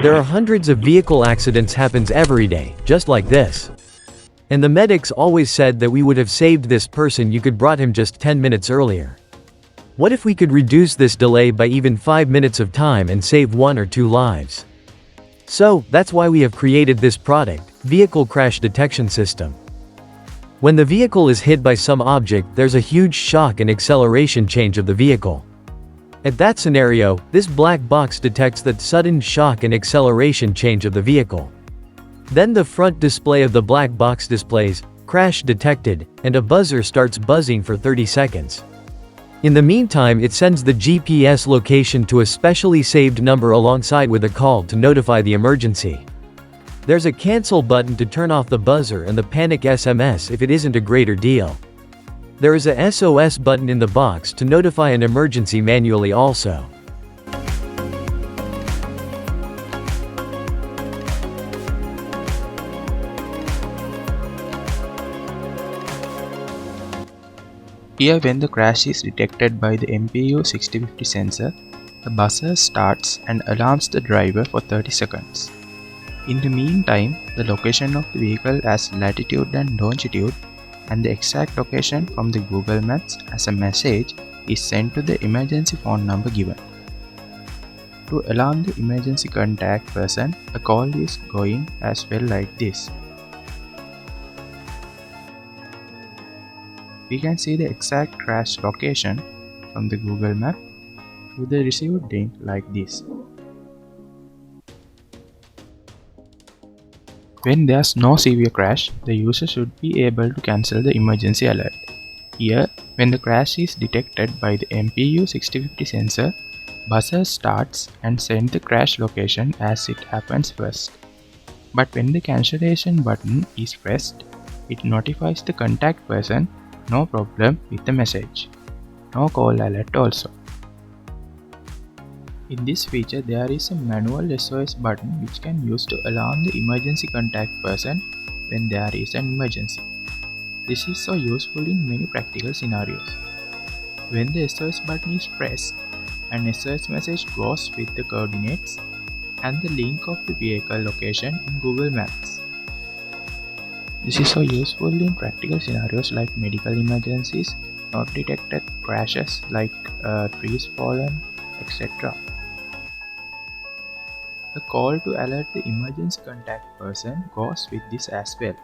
There are hundreds of vehicle accidents happens every day, just like this. And the medics always said that we would have saved this person, you could brought him just 10 minutes earlier. What if we could reduce this delay by even 5 minutes of time and save 1 or 2 lives? So, that's why we have created this product, Vehicle Crash Detection System. When the vehicle is hit by some object, there's a huge shock and acceleration change of the vehicle. At that scenario, this black box detects that sudden shock and acceleration change of the vehicle. Then the front display of the black box displays, crash detected, and a buzzer starts buzzing for 30 seconds. In the meantime, it sends the GPS location to a specially saved number alongside with a call to notify the emergency. There's a cancel button to turn off the buzzer and the panic SMS if it isn't a greater deal. There is a SOS button in the box to notify an emergency manually also. Here, when the crash is detected by the MPU 6050 sensor, the buzzer starts and alarms the driver for 30 seconds. In the meantime, the location of the vehicle as latitude and longitude and the exact location from the Google Maps as a message is sent to the emergency phone number given. To alarm the emergency contact person, a call is going as well like this. We can see the exact crash location from the Google Map to the received link like this. When there's no severe crash, the user should be able to cancel the emergency alert. Here, when the crash is detected by the MPU 6050 sensor, buzzer starts and sends the crash location as it happens first. But when the cancellation button is pressed, it notifies the contact person no problem with the message. No call alert also. In this feature, there is a manual SOS button which can use to alarm the emergency contact person when there is an emergency. This is so useful in many practical scenarios. When the SOS button is pressed, an SOS message goes with the coordinates and the link of the vehicle location in Google Maps. This is so useful in practical scenarios like medical emergencies, not detected crashes like trees fallen, etc. The call to alert the emergency contact person goes with this as well.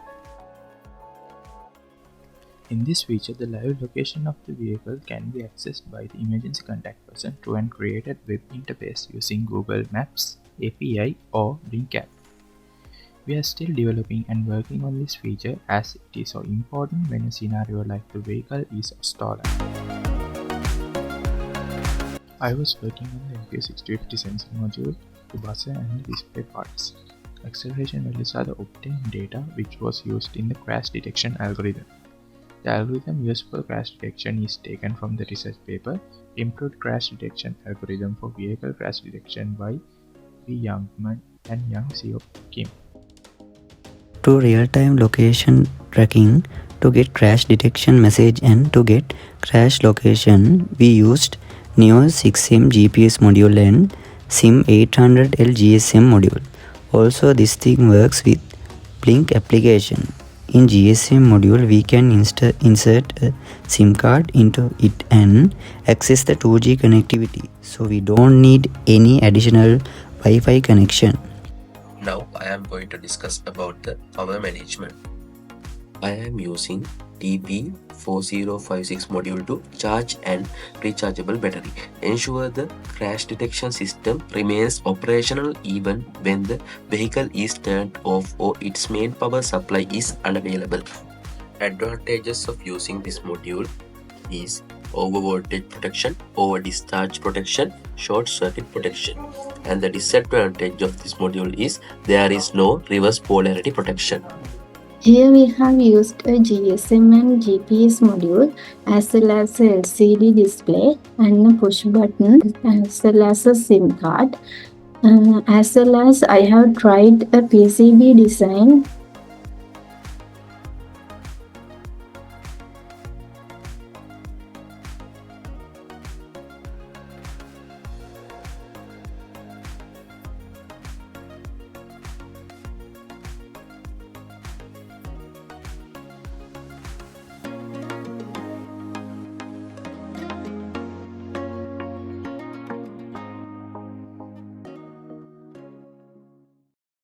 In this feature, the live location of the vehicle can be accessed by the emergency contact person through an created web interface using Google Maps, API or Link app. We are still developing and working on this feature as it is so important when a scenario like the vehicle is stolen. I was working on the MPU 6050 sensor module, the buzzer and the display parts. Acceleration values are the obtained data which was used in the crash detection algorithm. The algorithm used for crash detection is taken from the research paper Improved Crash Detection Algorithm for Vehicle Crash Detection by V. Youngman and Yang Seo Kim. To real-time location tracking, to get crash detection message and to get crash location, we used Neo 6M GPS module and SIM 800L GSM module. Also, this thing works with Blink application. In GSM module, we can insert a SIM card into it and access the 2G connectivity. So we don't need any additional Wi-Fi connection. Now I am going to discuss about the power management. I am using TP4056 module to charge and rechargeable battery. Ensure the crash detection system remains operational even when the vehicle is turned off or its main power supply is unavailable. Advantages of using this module is over voltage protection, over discharge protection, short circuit protection. And the disadvantage of this module is there is no reverse polarity protection. Here we have used a GSM and GPS module as well as a LCD display and a push button as well as a SIM card. As well as I have tried a PCB design